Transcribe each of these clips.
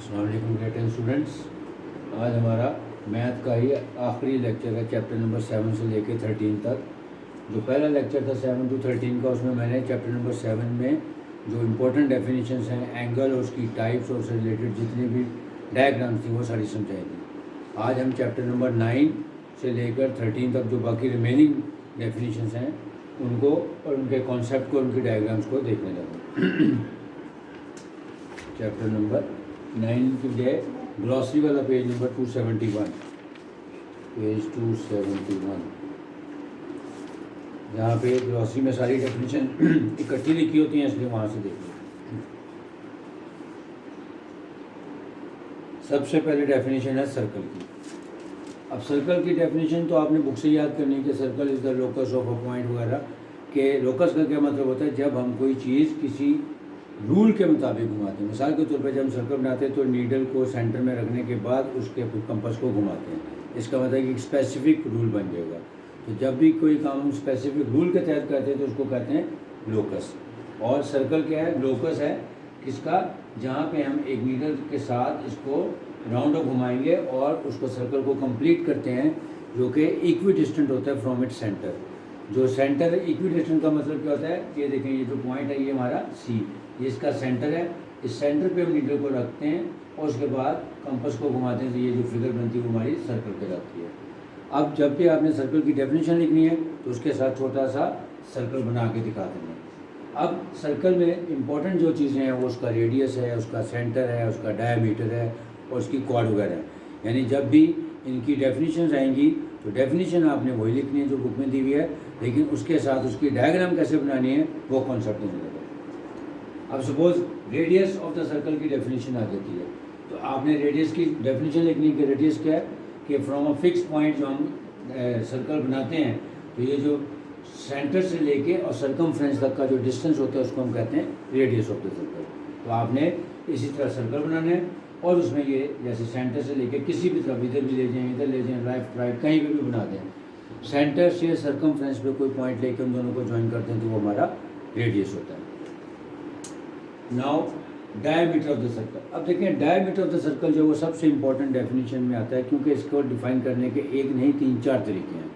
अस्सलाम वालेकुम grade 10 students. आज हमारा मैथ का ही आखिरी लेक्चर है, चैप्टर नंबर 7 से लेके 13 तक। जो पहला लेक्चर था 7 to 13 का, उसमें मैंने चैप्टर नंबर 7 में जो इम्पोर्टेंट डेफिनेशंस हैं, एंगल और उसकी टाइप्स और उससे रिलेटेड जितने भी डायग्राम्स थी वो सारी समझाई थी। आज हम चैप्टर नंबर 9 से लेकर 13 तक जो बाकी रिमेनिंग डेफिनेशंस हैं उनको और उनके कॉन्सेप्ट को, उनके डायग्राम्स को देखने लगे। चैप्टर नंबर 9 की है ग्लॉसरी वाला पेज नंबर 271, पेज 271, जहाँ पे ग्लॉसरी में सारी डेफिनेशन इकट्ठी लिखी होती हैं, इसलिए वहाँ से देखिए। सबसे पहले डेफिनेशन है सर्कल की। अब सर्कल की डेफिनेशन तो आपने बुक से याद करनी है कि circle is the locus of a point वगैरह के। लोकस का क्या मतलब होता है? जब हम कोई चीज़ किसी रूल के मुताबिक घुमाते हैं। मिसाल के तौर पर जब हम सर्कल बनाते हैं तो नीडल को सेंटर में रखने के बाद उसके कंपास को घुमाते हैं। इसका मतलब कि एक स्पेसिफिक रूल बन जाएगा। तो जब भी कोई काम हम स्पेसिफिक रूल के तहत करते हैं तो उसको कहते हैं लोकस। और सर्कल क्या है? लोकस है किसका? जहाँ पे हम एक नीडल के साथ इसको राउंड अप घुमाएंगे और उसको सर्कल को कंप्लीट करते हैं, जो कि इक्वी डिस्टेंट होता है फ्रॉम इट सेंटर। जो सेंटर इक्वी डिस्टेंट का मतलब क्या होता है? ये देखें, ये जो पॉइंट है ये हमारा सी, ये इसका सेंटर है। इस सेंटर पे हम नीडल को रखते हैं और उसके बाद कंपास को घुमाते हैं तो ये जो फिगर बनती है वो हमारी सर्कल पे रहती है। अब जब भी आपने सर्कल की डेफिनेशन लिखनी है तो उसके साथ छोटा सा सर्कल बना के दिखा देंगे। अब सर्कल में इंपॉर्टेंट जो चीज़ें हैं वो उसका रेडियस है, उसका सेंटर है, उसका डायमीटर है और उसकी क्वाड वगैरह है। यानी जब भी इनकी डेफिनेशन आएंगी तो डेफिनेशन आपने वही लिखनी है जो बुक में दी हुई है, लेकिन उसके साथ उसकी डायग्राम कैसे बनानी है वो कॉन्सेप्ट नहीं मिलेगा। अब suppose radius of the circle की डेफिनेशन आ जाती है तो आपने रेडियस की डेफिनेशन लिखनी है कि रेडियस क्या है कि फ्रॉम अ फिक्स पॉइंट जो हम सर्कल बनाते हैं तो ये जो सेंटर से लेके और सर्कमफ्रेंस तक का जो डिस्टेंस होता है उसको हम कहते हैं रेडियस ऑफ द सर्कल। तो आपने इसी तरह सर्कल बनाना है और उसमें ये जैसे सेंटर से लेके किसी भी तरफ, इधर भी ले जाएं, इधर ले जाएं, लेफ्ट राइट कहीं पे भी बना दें, सेंटर से सर्कमफ्रेंस पे कोई पॉइंट लेके उन दोनों को ज्वाइन करते हैं तो वो हमारा रेडियस होता है। Now diameter of the circle. अब देखें, डायमीटर ऑफ द सर्कल जो वो सबसे इंपॉर्टेंट डेफिनेशन में आता है, क्योंकि इसको डिफाइन करने के एक नहीं 3-4 तरीके हैं।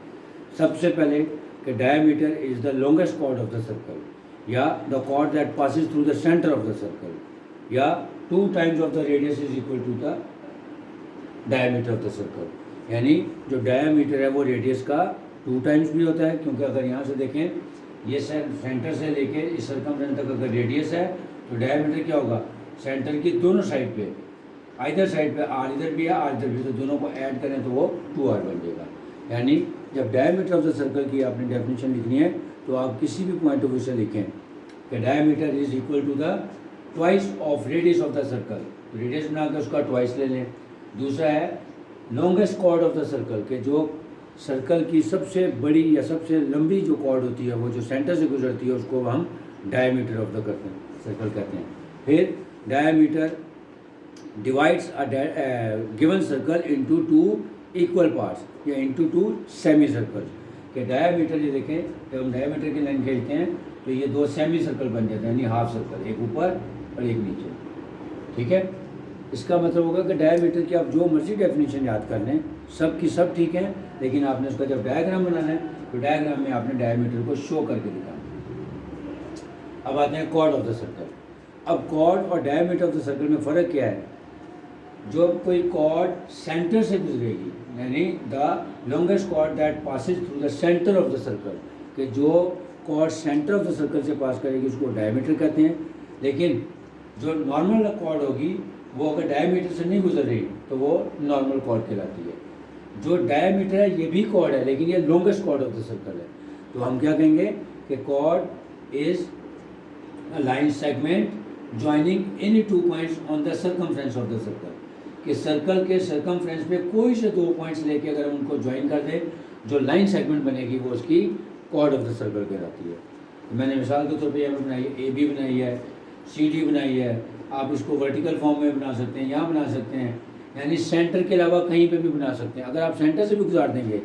सबसे पहले कि diameter is the longest chord of the circle या the chord that passes through the centre of the circle या 2 times of the radius is equal to the diameter of the circle. यानी जो डायमीटर है वो radius का 2 times भी होता है, क्योंकि अगर यहाँ से देखें ये सेंटर से लेके इस सर्कमफ्रेंस तक अगर रेडियस है तो डायमीटर क्या होगा? सेंटर की दोनों साइड पे, आइदर साइड पे आर इधर भी है आर इधर भी, तो दोनों को ऐड करें तो वो 2r बन जाएगा। यानी जब डायमीटर ऑफ द सर्कल की आपने डेफिनेशन लिखनी है तो आप किसी भी पॉइंट ऑफ व्यू से लिखें कि diameter is equal to the twice of radius of the circle. तो रेडियस बना के उसका ट्वाइस ले लें। दूसरा है longest chord of the circle के जो सर्कल की सबसे बड़ी या सबसे लंबी जो कॉर्ड होती है वो जो सेंटर से गुजरती है उसको हम डायमीटर ऑफ द करते हैं सर्कल कहते हैं। फिर diameter divides a given circle into 2 equal parts या इनटू 2 सेमी सर्कल के। डायमीटर ये देखें, जब हम डायमीटर की लाइन खींचते हैं तो ये 2 सेमी सर्कल बन जाते हैं, यानी हाफ सर्कल, एक ऊपर और एक नीचे। ठीक है, इसका मतलब होगा कि डायमीटर की आप जो मर्जी डेफिनेशन याद कर लें, सब की सब ठीक है, लेकिन आपने उसका जब डायग्राम बनाना है तो डायग्राम में आपने डायमीटर को शो करके दिखाना। अब आते हैं कॉर्ड ऑफ द सर्कल। अब कॉर्ड और डायमीटर ऑफ द सर्कल में फ़र्क क्या है? जो कोई कॉर्ड सेंटर से गुजरेगी, यानी the longest chord that passes through the centre of the circle, कि जो chord centre of the circle से पास करेगी उसको डायमीटर कहते हैं। लेकिन जो नॉर्मल कॉर्ड होगी वो अगर डायमीटर से नहीं गुजर रही तो वो नॉर्मल कॉर्ड कहलाती है। जो डायमीटर है ये भी कॉर्ड है, लेकिन ये longest chord of the circle है, तो हम क्या कहेंगे कि chord is a line segment joining any 2 points on the circumference of the circle। कि सर्कल के सर्कमफ्रेंस पे कोई से 2 पॉइंट्स लेके अगर हम उनको ज्वाइन कर दें, जो लाइन सेगमेंट बनेगी वो उसकी कॉर्ड ऑफ द सर्कल कहलाती है। तो मैंने मिसाल के तौर पे यहाँ बनाई है, AB बनाई है, CD बनाई है। आप इसको वर्टिकल फॉर्म में बना सकते हैं, यहाँ बना सकते हैं, यानी सेंटर के अलावा कहीं पे भी बना सकते हैं। अगर आप सेंटर से भी गुजार देंगे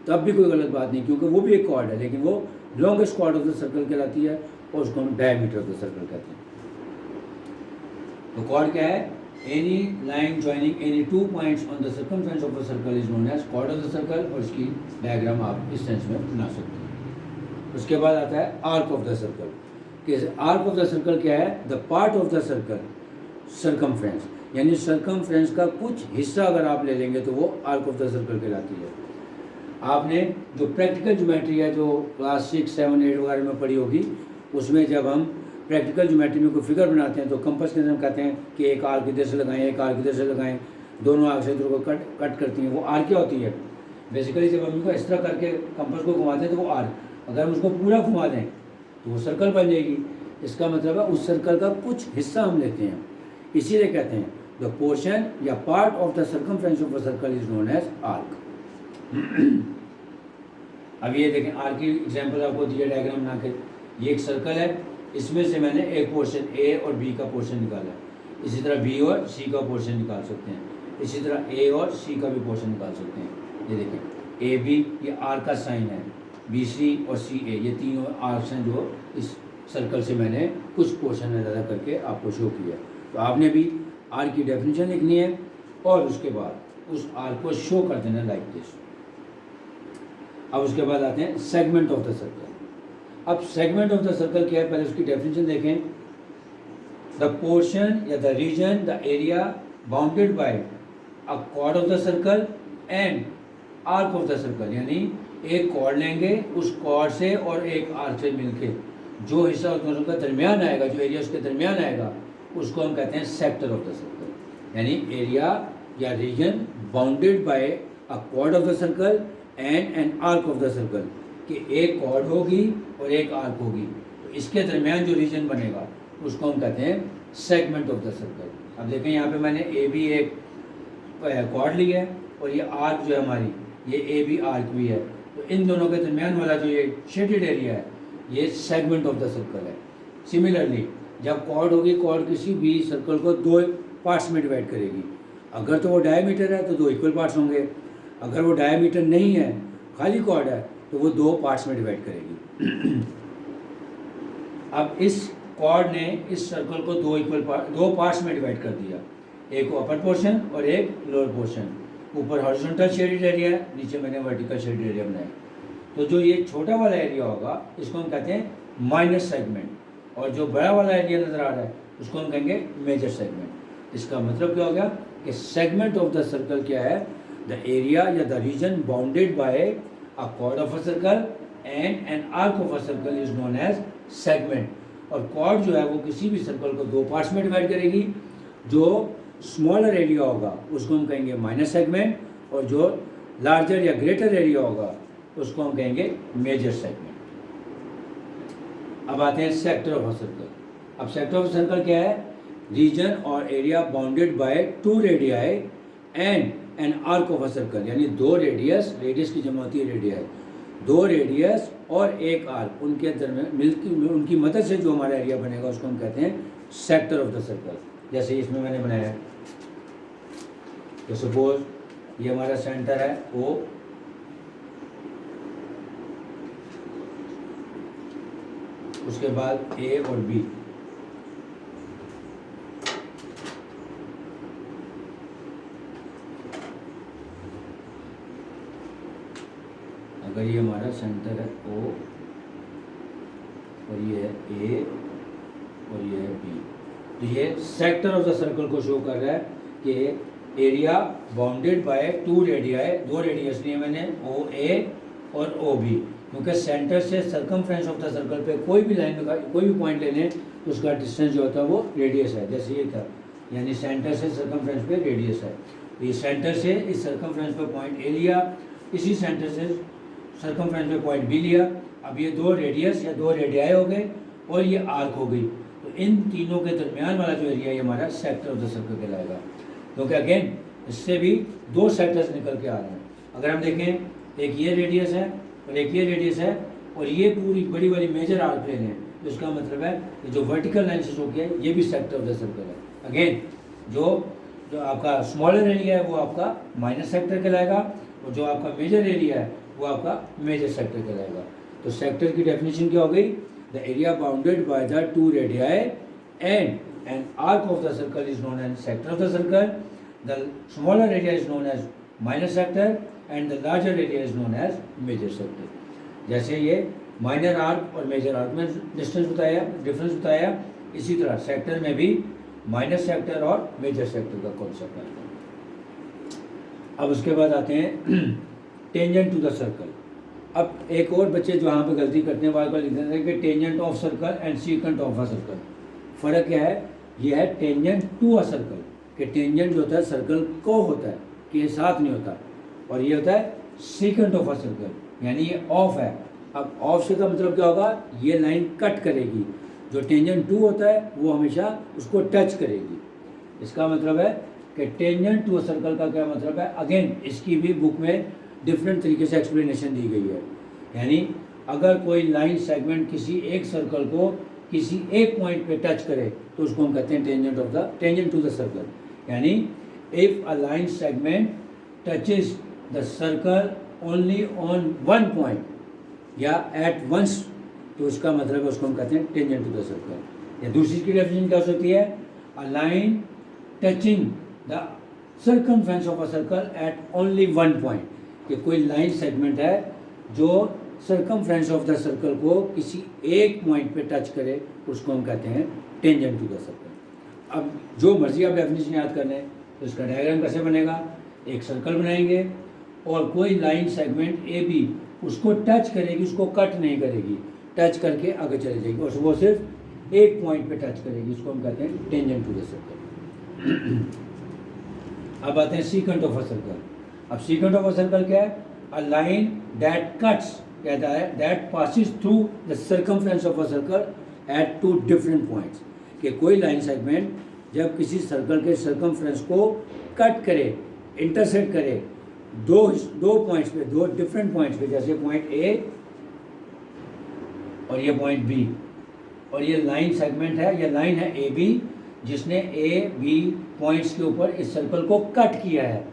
तब भी कोई गलत बात नहीं, क्योंकि वो भी एक कॉर्ड है, लेकिन वो longest chord of the circle कहलाती है और उसको हम डायमीटर ऑफ द सर्कल कहते हैं। तो कॉर्ड क्या है? Any line joining any 2 points on the circumference of a circle is known as chord of the circle, और इसकी डायग्राम आप इस सेंस में बना सकते हैं। उसके बाद आता है आर्क ऑफ द सर्कल। कि आर्क ऑफ द सर्कल क्या है? The part of the circle circumference, यानी सर्कमफ्रेंस का कुछ हिस्सा अगर आप ले लेंगे तो वो आर्क ऑफ द सर्कल कहलाती है। आपने जो प्रैक्टिकल ज्योमेट्री है जो क्लास 6, 7, 8 वगैरह में पढ़ी होगी, उसमें जब हम प्रैक्टिकल ज्योमेट्री में कोई फिगर बनाते हैं तो कंपास के अंदर हम कहते हैं कि एक आर्क इधर से लगाएं, एक आर्क इधर से लगाएं, दोनों आर्क से इधर को कट करती हैं, वो आर्क क्या होती है? बेसिकली जब हम इनको इस तरह करके कंपास को घुमाते हैं तो वो आर्क, अगर हम उसको पूरा घुमा दें तो वो सर्कल बन जाएगी। इसका मतलब है उस सर्कल का कुछ हिस्सा हम लेते हैं, इसीलिए कहते हैं द पोर्शन या part of the circumference of a circle is known as arc. अब ये देखें, आर्क की एग्जांपल आपको दिया डायग्राम बना के। ये एक सर्कल है, इसमें से मैंने एक पोर्शन ए और बी का पोर्शन निकाला है, इसी तरह बी और सी का पोर्शन निकाल सकते हैं, इसी तरह ए और सी का भी पोर्शन निकाल सकते हैं। ये देखें, ए बी ये आर का साइन है, बी सी और सी ए ये तीनों आर्क्स हैं जो इस सर्कल से मैंने कुछ पोर्शन अदा करके आपको शो किया। तो आपने भी आर की डेफिनेशन लिखनी है और उसके बाद उस आर को शो कर देना लाइक दिस। अब उसके बाद आते हैं सेगमेंट ऑफ द सर्कल। अब सेगमेंट ऑफ द सर्कल क्या है, पहले उसकी डेफिनेशन देखें। द पोर्शन या the region the area bounded by a chord of the circle and arc of the circle, यानी एक कॉर्ड लेंगे, उस कॉर्ड से और एक आर्क से मिलके जो हिस्सा उस दोनों का दरमियान आएगा, जो एरिया उसके दरमियान आएगा, उसको हम कहते हैं सेक्टर ऑफ द सर्कल। यानी एरिया या reason bounded by a chord of the circle and an arc of the circle, कि एक कॉर्ड होगी और एक आर्क होगी, तो इसके दरमियान जो रीजन बनेगा उसको हम कहते हैं सेगमेंट ऑफ द सर्कल। अब देखें, यहाँ पे मैंने ए बी एक कॉर्ड लिया है और ये आर्क जो है हमारी, ये ए बी आर्क भी है, तो इन दोनों के दरमियान वाला जो ये शेडेड एरिया है ये सेगमेंट ऑफ द सर्कल है। सिमिलरली जब कॉर्ड होगी, कॉर्ड किसी भी सर्कल को दो पार्ट्स में डिवाइड करेगी। अगर तो वो डायमीटर है तो दो इक्वल पार्ट्स होंगे, अगर वो डायमीटर नहीं है, खाली कॉर्ड है, तो वो दो पार्ट्स में डिवाइड करेगी। अब इस कॉर्ड ने इस सर्कल को दो पार्ट्स में डिवाइड कर दिया, एक अपर पोर्शन और एक लोअर पोर्शन। ऊपर हॉरिजॉन्टल शेडेड एरिया है, नीचे मैंने वर्टिकल शेडेड एरिया बनाया। तो जो ये छोटा वाला एरिया होगा इसको हम कहते हैं माइनर सेगमेंट, और जो बड़ा वाला एरिया नज़र आ रहा है उसको हम कहेंगे मेजर सेगमेंट। इसका मतलब क्या हो गया कि सेगमेंट ऑफ द सर्कल क्या है? द एरिया या the region bounded by a chord of a circle and an arc of a circle is known as segment. और कॉर्ड जो है वो किसी भी सर्कल को दो पार्ट्स में डिवाइड करेगी। जो स्मॉलर एरिया होगा उसको हम कहेंगे माइनर सेगमेंट, और जो लार्जर या ग्रेटर एरिया होगा उसको हम कहेंगे मेजर सेगमेंट। अब आते हैं सेक्टर ऑफ अ सर्कल। अब सेक्टर ऑफ सर्कल क्या है? रीजन और area bounded by two radii and an arc of a circle, यानी दो रेडियस की जमा होती है रेडियाई, दो रेडियस और एक आर्क, उनके दरमियान उनकी मदद से जो हमारा एरिया बनेगा उसको हम कहते हैं सेक्टर ऑफ द सर्कल। जैसे इसमें मैंने बनाया है, तो सपोज ये हमारा सेंटर है ओ, उसके बाद ए और बी, अगर ये हमारा सेंटर है ओ और ये है ए और ये है बी, तो ये सेक्टर ऑफ द सर्कल को शो कर रहा है कि area bounded by two radii, दो रेडियस लिए मैंने ओ ए और ओ बी, क्योंकि सेंटर से सर्कमफ्रेंस ऑफ द सर्कल पे कोई भी लाइन का कोई भी पॉइंट ले लें तो उसका डिस्टेंस जो होता है वो रेडियस है। जैसे ये था, यानी सेंटर से सर्कमफ्रेंस पे रेडियस है, तो ये सेंटर से इस सर्कमफ्रेंस पे पॉइंट ए लिया, इसी सेंटर से सर्कमफ्रेंस पे पॉइंट बी लिया। अब ये दो रेडियस या दो रेडियाई हो गए और ये आर्क हो गई, तो इन तीनों के दरमियान वाला जो एरिया ये हमारा सेक्टर ऑफ द सर्कल कहलाएगा, क्योंकि अगेन इससे भी दो सेक्टर्स निकल के आ रहे हैं। अगर हम देखें, एक ये रेडियस है और एक ये रेडियस है, और ये पूरी बड़ी वाली मेजर आर्क ले लें, तो इसका मतलब है कि जो वर्टिकल लाइन से शो किया है ये भी सेक्टर ऑफ द सर्कल है। अगेन जो आपका स्मॉलर एरिया है वो आपका माइनर सेक्टर कहलाएगा, और जो आपका मेजर एरिया है वो आपका मेजर सेक्टर कहलाएगा। तो सेक्टर की डेफिनेशन क्या हो गई? The area bounded by the two radii and and arc of the circle is known as sector of the circle, the smaller area is known as minor sector and the larger area is known as major sector. जैसे ये minor arc और major arc में difference बताया, इसी तरह sector में भी minor sector और मेजर सेक्टर का कॉन्सेप्ट आता है। अब उसके बाद आते हैं टेंजेंट टू द सर्कल। अब एक और बच्चे जो यहाँ पे गलती करते हैं बार बार लिखते हैं कि tangent of circle and secant of a circle. फ़र्क क्या है? ये है टेंजेंट टू अ सर्कल, कि टेंजेंट जो होता है सर्कल को होता है, के साथ नहीं होता, और ये होता है सीकेंट ऑफ अ सर्कल, यानी ये ऑफ है। अब ऑफ से का मतलब क्या होगा? ये लाइन कट करेगी। जो टेंजेंट टू होता है वो हमेशा उसको टच करेगी। इसका मतलब है कि टेंजेंट टू अ सर्कल का क्या मतलब है? अगेन इसकी भी बुक में डिफरेंट तरीके से एक्सप्लेनेशन दी गई है। यानी अगर कोई लाइन सेगमेंट किसी एक सर्कल को किसी एक पॉइंट पे टच करे तो उसको हम कहते हैं टेंजेंट टू द सर्कल। यानी if a line segment touches the circle only on one point या एट वंस, तो उसका मतलब है उसको हम कहते हैं टेंजेंट टू द सर्कल। या दूसरी की डेफिनेशन क्या हो सकती है? A line touching the circumference of a circle eight only one point, कि कोई लाइन सेगमेंट है जो सर्कमफ्रेंस ऑफ द सर्कल को किसी एक पॉइंट पे टच करे, उसको हम कहते हैं टेंजेंट टू द सर्कल। अब जो मर्जी आप डेफिनेशन याद कर लें, तो इसका डायग्राम कैसे बनेगा? एक सर्कल बनाएंगे और कोई लाइन सेगमेंट ए बी उसको टच करेगी, उसको कट नहीं करेगी, टच करके आगे चले जाएगी और वो सिर्फ एक पॉइंट पे टच करेगी, उसको हम कहते हैं टेंजेंट टू द सर्कल। अब आते हैं सीकेंट ऑफ अ सर्कल। अब सीकेंट ऑफ अ सर्कल क्या है? अ लाइन दैट कट्स, कहता है that passes through the circumference of a circle at two different points, कि कोई लाइन सेगमेंट जब किसी सर्कल के सर्कमफ्रेंस को कट करे, इंटरसेक्ट करे दो पॉइंट्स पे, दो डिफरेंट पॉइंट्स पे, जैसे पॉइंट ए और ये पॉइंट बी, और ये लाइन सेगमेंट है, ये लाइन है ए बी, जिसने ए बी पॉइंट्स के ऊपर इस सर्कल को कट किया है।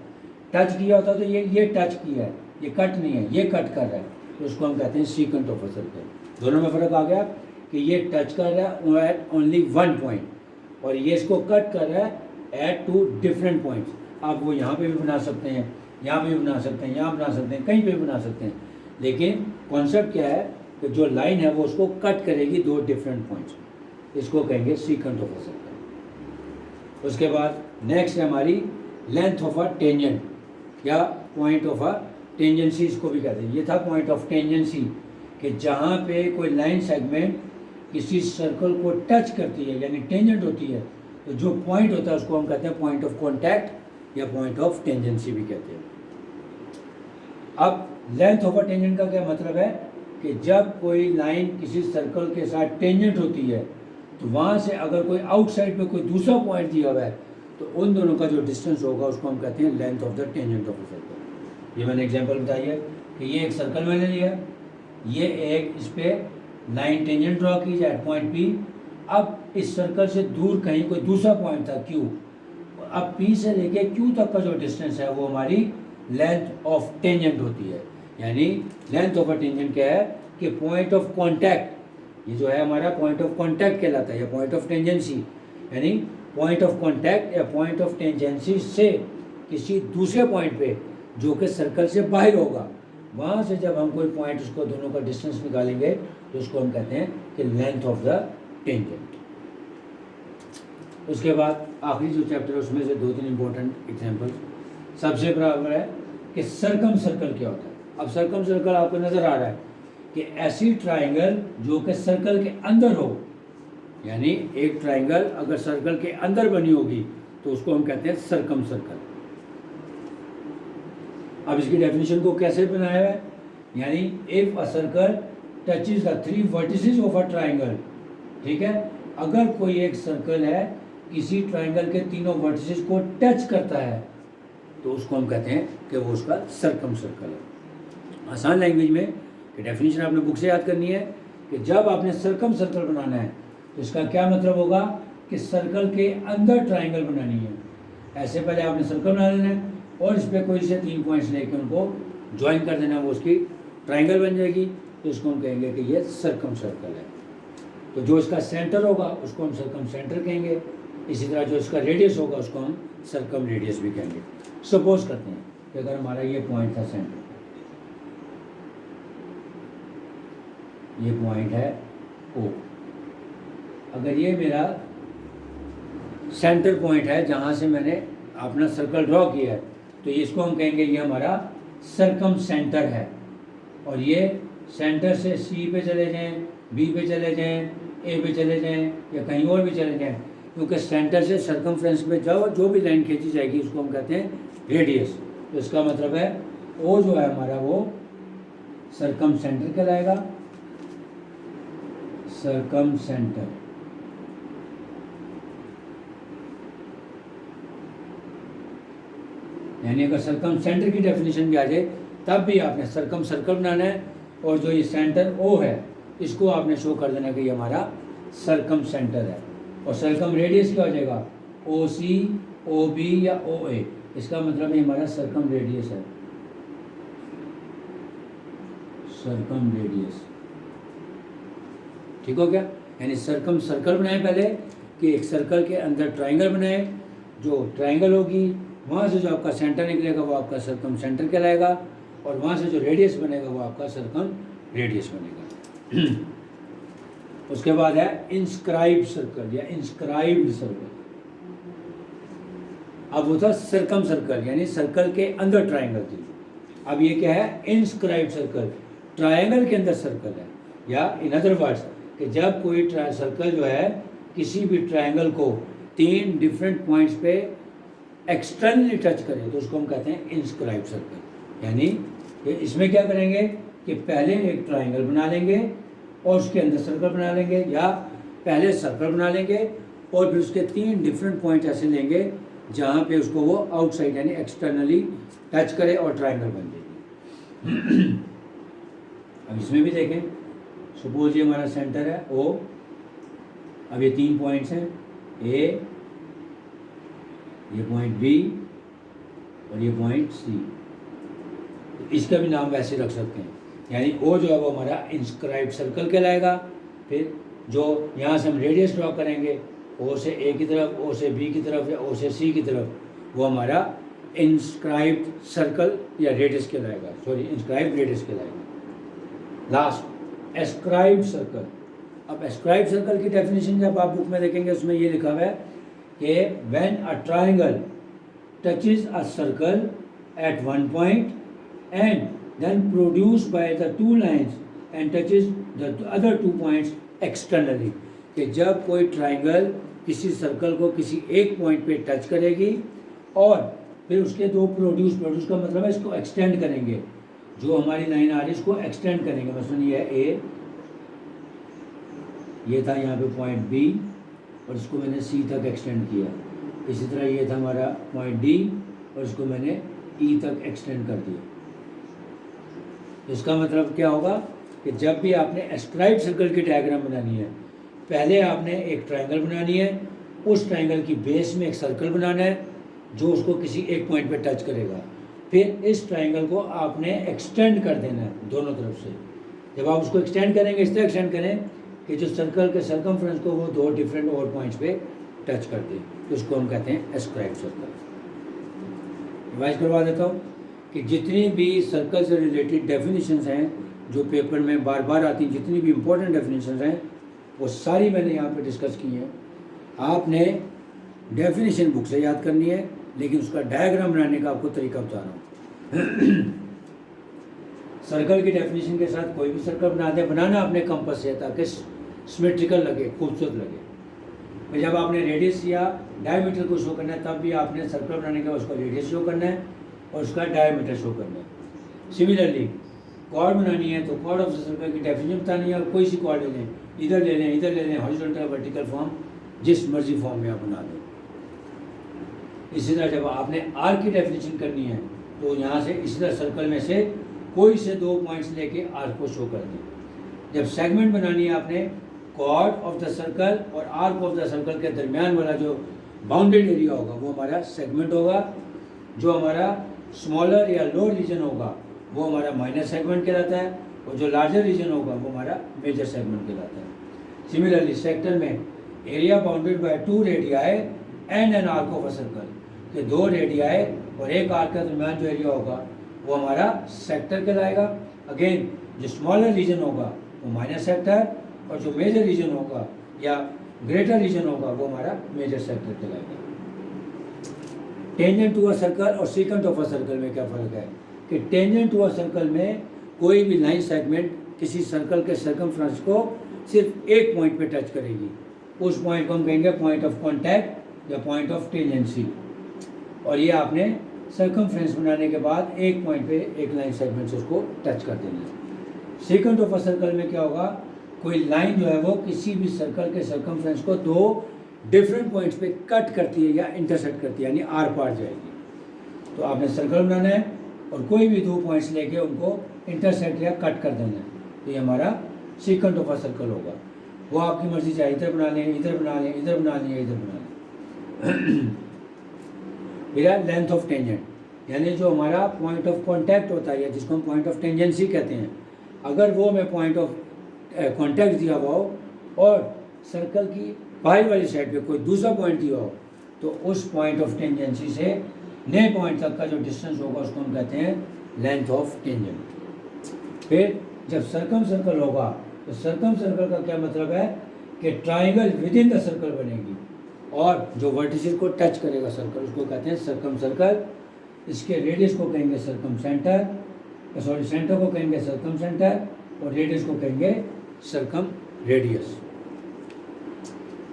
टच किया होता तो ये टच किया है, ये कट नहीं है, ये कट कर रहा है, तो उसको हम कहते हैं सीकेंट ऑफ अ सर्कल। दोनों में फ़र्क आ गया कि ये टच कर रहा है एट ओनली वन पॉइंट, और ये इसको कट कर रहा है एट टू डिफरेंट पॉइंट्स। आप वो यहाँ पे भी बना सकते हैं, यहाँ पे भी बना सकते हैं, यहाँ बना सकते हैं, कहीं पे भी बना सकते हैं, लेकिन कॉन्सेप्ट क्या है कि जो लाइन है वो उसको कट करेगी दो डिफरेंट पॉइंट्स, इसको कहेंगे सीकेंट ऑफ अ सर्कल। उसके बाद नेक्स्ट है हमारी लेंथ ऑफ अ टेंजेंट या पॉइंट ऑफ अ टेंजेंसी, इसको भी कहते हैं। ये था पॉइंट ऑफ टेंजेंसी, कि जहाँ पे कोई लाइन सेगमेंट किसी सर्कल को टच करती है यानी टेंजेंट होती है, तो जो पॉइंट होता है उसको हम कहते हैं पॉइंट ऑफ कॉन्टैक्ट या पॉइंट ऑफ टेंजेंसी भी कहते हैं। अब लेंथ ऑफ अ टेंजेंट का क्या मतलब है? कि जब कोई लाइन किसी सर्कल के साथ टेंजेंट होती है, तो वहाँ से अगर कोई आउटसाइड पे कोई दूसरा पॉइंट दिया हुआ है, तो उन दोनों का जो डिस्टेंस होगा उसको हम कहते हैं length of the tangent of a circle. ये मैंने एग्जांपल बताई है कि ये एक सर्कल मैंने लिया, ये एक इस पर लाइन टेंजेंट ड्रॉ की जाए एट पॉइंट पी। अब इस सर्कल से दूर कहीं कोई दूसरा पॉइंट था क्यू, अब पी से लेके क्यू तक का जो डिस्टेंस है वो हमारी लेंथ ऑफ टेंजेंट होती है। यानी लेंथ ऑफ अ टेंजेंट क्या है? कि पॉइंट ऑफ कांटेक्ट, ये जो है हमारा पॉइंट ऑफ कांटेक्ट कहलाता है, या पॉइंट ऑफ टेंजेंसी, यानी पॉइंट ऑफ कांटेक्ट या पॉइंट ऑफ टेंजेंसी से किसी दूसरे पॉइंट पे जो कि सर्कल से बाहर होगा, वहाँ से जब हम कोई पॉइंट उसको दोनों का डिस्टेंस निकालेंगे तो उसको हम कहते हैं कि लेंथ ऑफ द टेंजेंट। उसके बाद आखिरी जो चैप्टर है उसमें से दो तीन इंपॉर्टेंट एग्जांपल। सबसे बराबर है कि सर्कम सर्कल क्या होता है। अब सर्कम सर्कल आपको नज़र आ रहा है कि ऐसी ट्राइंगल जो कि सर्कल के अंदर हो, यानी एक ट्राइंगल अगर सर्कल के अंदर बनी होगी तो उसको हम कहते हैं सर्कम सर्कल। अब इसकी डेफिनेशन को कैसे बनाया है? यानी if a circle touches the three vertices of a triangle, ठीक है, अगर कोई एक सर्कल है किसी ट्राइंगल के तीनों वर्टिसेस को टच करता है तो उसको हम कहते हैं कि वो उसका सर्कम सर्कल है। आसान लैंग्वेज में कि डेफिनेशन आपने बुक से याद करनी है कि जब आपने सर्कम सर्कल बनाना है तो इसका क्या मतलब होगा कि सर्कल के अंदर ट्राइंगल बनानी है। ऐसे पहले आपने सर्कल बना लेना है और इस पर कोई से तीन पॉइंट्स लेके उनको ज्वाइन कर देना, वो उसकी ट्राइंगल बन जाएगी, तो इसको हम कहेंगे कि ये सर्कम सर्कल है। तो जो इसका सेंटर होगा उसको हम सर्कम सेंटर कहेंगे, इसी तरह जो इसका रेडियस होगा उसको हम सर्कम रेडियस भी कहेंगे। सपोज करते हैं कि अगर हमारा ये पॉइंट था सेंटर, ये पॉइंट है ओ, अगर ये मेरा सेंटर पॉइंट है जहाँ से मैंने अपना सर्कल ड्रॉ किया है, तो इसको हम कहेंगे ये हमारा सर्कम सेंटर है। और ये सेंटर से सी पे चले जाएं, बी पे चले जाएं, ए पे चले जाएं या कहीं और भी चले जाएं, क्योंकि सेंटर से सर्कमफ्रेंस पे जो भी लाइन खींची जाएगी उसको हम कहते हैं रेडियस। तो इसका मतलब है ओ जो है हमारा वो सर्कम सेंटर कहलाएगा, सर्कम सेंटर। यानी अगर सर्कम सेंटर की डेफिनेशन भी आ जाए तब भी आपने सर्कम सर्कल बनाना है, और जो ये सेंटर ओ है इसको आपने शो कर देना कि ये हमारा सर्कम सेंटर है। और सर्कम रेडियस क्या हो जाएगा, ओ सी, ओ बी या ओ ए, इसका मतलब ये हमारा सर्कम रेडियस है, सर्कम रेडियस। ठीक हो गया। यानी सर्कम सर्कल बनाए पहले कि एक सर्कल के अंदर ट्राइंगल बनाए, जो ट्राइंगल होगी वहाँ से जो आपका सेंटर निकलेगा वो आपका सर्कम सेंटर कहलाएगा, और वहाँ से जो रेडियस बनेगा वो आपका सर्कम रेडियस बनेगा। उसके बाद है इंस्क्राइब्ड सर्कल या इंस्क्राइब्ड सर्कल। अब वो था सर्कम सर्कल यानी सर्कल के अंदर ट्राइंगल थी, अब ये क्या है, इंस्क्राइब्ड सर्कल, ट्राइंगल के अंदर सर्कल है। या इन अदर वर्ड्स कि जब कोई सर्कल जो है किसी भी ट्राइंगल को 3 डिफरेंट पॉइंट्स पे एक्सटर्नली टच करे तो उसको हम कहते हैं इंस्क्राइब्ड सर्कल। यानी इसमें क्या करेंगे कि पहले एक ट्राइंगल बना लेंगे और उसके अंदर सर्कल बना लेंगे, या पहले सर्कल बना लेंगे और फिर उसके 3 डिफरेंट पॉइंट ऐसे लेंगे जहाँ पे उसको वो आउटसाइड यानी एक्सटर्नली टच करे और ट्राइंगल बन जाएगी। अब इसमें भी देखें, सपोज ये हमारा सेंटर है ओ, अब ये 3 पॉइंट्स हैं ए, ये पॉइंट बी और ये पॉइंट सी, इसका भी नाम वैसे रख सकते हैं। यानी ओ जो है वो हमारा इंस्क्राइब्ड सर्कल कहलाएगा। फिर जो यहाँ से हम रेडियस ड्रॉ करेंगे ओ से ए की तरफ, ओ से बी की तरफ या ओ से सी की तरफ, वो हमारा इंस्क्राइब्ड सर्कल या रेडियस कहलाएगा, सॉरी इंस्क्राइब्ड रेडियस कहलाएगा। Last ascribed circle. अब एस्क्राइब्ड सर्कल की डेफिनेशन जब आप बुक में देखेंगे उसमें ये लिखा हुआ है कि when a triangle touches a circle eight one point and then produced by the 2 lines and touches the other 2 points externally। कि जब कोई ट्राइंगल किसी सर्कल को किसी एक पॉइंट पे टच करेगी और फिर उसके 2 प्रोड्यूस का मतलब है इसको एक्सटेंड करेंगे, जो हमारी लाइन आ रही है इसको एक्सटेंड करेंगे। मसलन ये है ए, ये था यहाँ पे पॉइंट बी और इसको मैंने सी तक एक्सटेंड किया, इसी तरह ये था हमारा पॉइंट डी और इसको मैंने ई तक एक्सटेंड कर दिया। इसका मतलब क्या होगा कि जब भी आपने एस्क्राइब्ड सर्कल की डायग्राम बनानी है, पहले आपने एक ट्राइंगल बनानी है, उस ट्राइंगल की बेस में एक सर्कल बनाना है जो उसको किसी एक पॉइंट पे टच करेगा, फिर इस ट्राइंगल को आपने एक्सटेंड कर देना है दोनों तरफ से। जब आप उसको एक्सटेंड करेंगे इस तरह एक्सटेंड करें कि जो सर्कल के सर्कमफ्रेंस को वो 2 डिफरेंट और पॉइंट्स पे टच कर दे, तो उसको हम कहते हैं एस्क्राइब्ड सर्कल। रिवाइज करवा देता हूँ कि जितनी भी सर्कल से रिलेटेड डेफिनेशंस हैं जो पेपर में बार बार आती हैं, जितनी भी इम्पोर्टेंट डेफिनेशंस हैं वो सारी मैंने यहाँ पे डिस्कस की हैं। आपने डेफिनेशन बुक से याद करनी है, लेकिन उसका डायग्राम बनाने का आपको तरीका बता रहा हूँ। सर्कल की डेफिनेशन के साथ कोई भी सर्कल बनाना अपने कंपास से ताकि सिमेट्रिकल लगे, खूबसूरत लगे। जब आपने रेडियस या डायमीटर को शो करना है तब भी आपने सर्कल बनाने के बाद उसका रेडियस शो करना है और उसका डायमीटर शो करना है। सिमिलरली कॉर्ड बनानी है तो कॉर्ड ऑफ द सर्कल की डेफिनेशन बतानी है, और कोई सी कॉर्ड ले लें, इधर ले लें, इधर ले लें, हॉरिजॉन्टल वर्टिकल फॉर्म, जिस मर्जी फॉर्म में आप बना दें। इसी तरह जब आपने आर्क की डेफिनेशन करनी है तो यहाँ से इसी तरह सर्कल में से कोई से 2 पॉइंट्स लेके आर्क को शो कर दें। जब सेगमेंट बनानी है आपने कॉर्ड ऑफ द सर्कल और आर्क ऑफ द सर्कल के दरमियान वाला जो बाउंडेड एरिया होगा वो हमारा सेगमेंट होगा, जो हमारा स्मॉलर या लोअर रीजन होगा वो हमारा माइनर सेगमेंट कहलाता है, और जो लार्जर रीजन होगा वो हमारा मेजर सेगमेंट कहलाता है। सिमिलरली सेक्टर में area bounded bye 2 radii and an arc of a circle, कि 2 रेडियाई और एक आर्क के दरमियान जो एरिया होगा वो हमारा सेक्टर कहलाएगा। अगेन जो स्मॉलर रीजन होगा वो माइनर सेक्टर, और जो मेजर रीजन होगा या ग्रेटर रीजन होगा वो हमारा मेजर सेक्टर कहलाएगा। टेंजेंट टू अ सर्कल और सीकेंट ऑफ अ सर्कल में क्या फ़र्क है कि टेंजेंट टू अ सर्कल में कोई भी लाइन सेगमेंट किसी सर्कल के सर्कमफ्रेंस को सिर्फ एक पॉइंट पे टच करेगी, उस पॉइंट को हम कहेंगे पॉइंट ऑफ कांटेक्ट या पॉइंट ऑफ टेंजेंसी। और ये आपने सर्कमफ्रेंस बनाने के बाद एक पॉइंट पे एक लाइन सेगमेंट से उसको टच कर देना है। सीकेंट ऑफ अ सर्कल में क्या होगा, कोई लाइन जो है वो किसी भी सर्कल के सर्कमफ्रेंस को 2 डिफरेंट पॉइंट्स पे कट करती है या इंटरसेक्ट करती है, यानी आर पार जाएगी। तो आपने सर्कल बनाना है और कोई भी 2 पॉइंट्स लेके उनको इंटरसेक्ट या कट कर देना है, तो ये हमारा सीकेंट ऑफ अ सर्कल होगा। वो आपकी मर्जी चाहे इधर बना लें, इधर बना लें, इधर बना लें, इधर बना लें। फिर है लेंथ ऑफ टेंजेंट, यानी जो हमारा पॉइंट ऑफ कांटेक्ट होता है या जिसको हम पॉइंट ऑफ टेंजेंसी कहते हैं, अगर वो हमें पॉइंट ऑफ कांटेक्ट दिया हुआ हो और सर्कल की बाहर वाली साइड पे कोई दूसरा पॉइंट दिया हो, तो उस पॉइंट ऑफ टेंजेंसी से नए पॉइंट तक का जो डिस्टेंस होगा उसको हम कहते हैं लेंथ ऑफ टेंजेंट। फिर जब सर्कम सर्कल होगा तो सर्कम सर्कल का क्या मतलब है कि triangle with in the circle बनेगी और जो वर्टिसेस को टच करेगा सर्कल उसको कहते हैं सर्कम सर्कल। इसके रेडियस को कहेंगे सर्कम सेंटर, सॉरी सेंटर को कहेंगे सर्कम सेंटर और रेडियस को कहेंगे सर्कम रेडियस।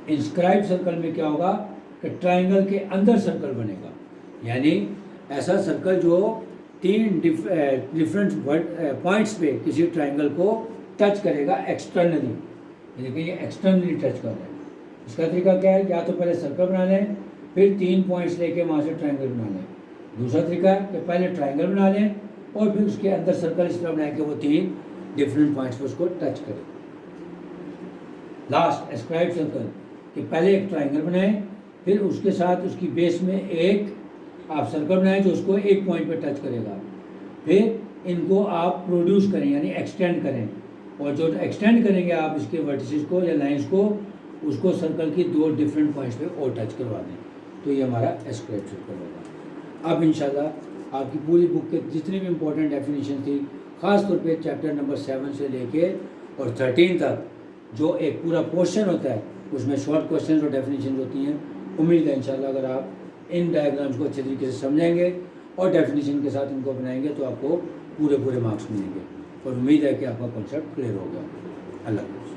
इंस्क्राइब सर्कल में क्या होगा कि ट्राइंगल के अंदर सर्कल बनेगा, यानी ऐसा सर्कल जो 3 डिफरेंट पॉइंट्स पे किसी ट्राइंगल को टच करेगा एक्सटर्नली, देखिए ये एक्सटर्नली टच कर रहा है। इसका तरीका क्या है, या तो पहले सर्कल बना लें फिर 3 पॉइंट्स लेके वहाँ से ट्राइंगल बना लें। दूसरा तरीका है कि पहले ट्राइंगल बना लें और फिर उसके अंदर सर्कल इस तरह बनाए कि वो 3 डिफरेंट पॉइंट्स पे उसको टच करें। लास्ट एस्क्राइब सर्कल कि पहले एक ट्राइंगल बनाएं फिर उसके साथ उसकी बेस में एक आप सर्कल बनाएं जो उसको एक पॉइंट पे टच करेगा, फिर इनको आप प्रोड्यूस करें यानी एक्सटेंड करें, और जो एक्सटेंड करेंगे आप इसके वर्टिसेस को या लाइंस को, उसको सर्कल की 2 डिफरेंट पॉइंट्स पे और टच करवा दें, तो ये हमारा एस्क्राइब सर्कल होगा। अब इंशाल्लाह आपकी पूरी बुक के जितनी भी इंपॉर्टेंट डेफिनेशन थी, ख़ास तौर पे चैप्टर नंबर 7 से लेके और 13 तक जो एक पूरा पोर्शन होता है उसमें शॉर्ट क्वेश्चन और डेफिनेशन होती हैं। उम्मीद है इंशाल्लाह अगर आप इन डायग्राम्स को अच्छे तरीके से समझेंगे और डेफिनेशन के साथ इनको बनाएंगे तो आपको पूरे मार्क्स मिलेंगे, और उम्मीद है कि आपका कॉन्सेप्ट क्लियर हो गया। अल्लाह हाफ़िज़।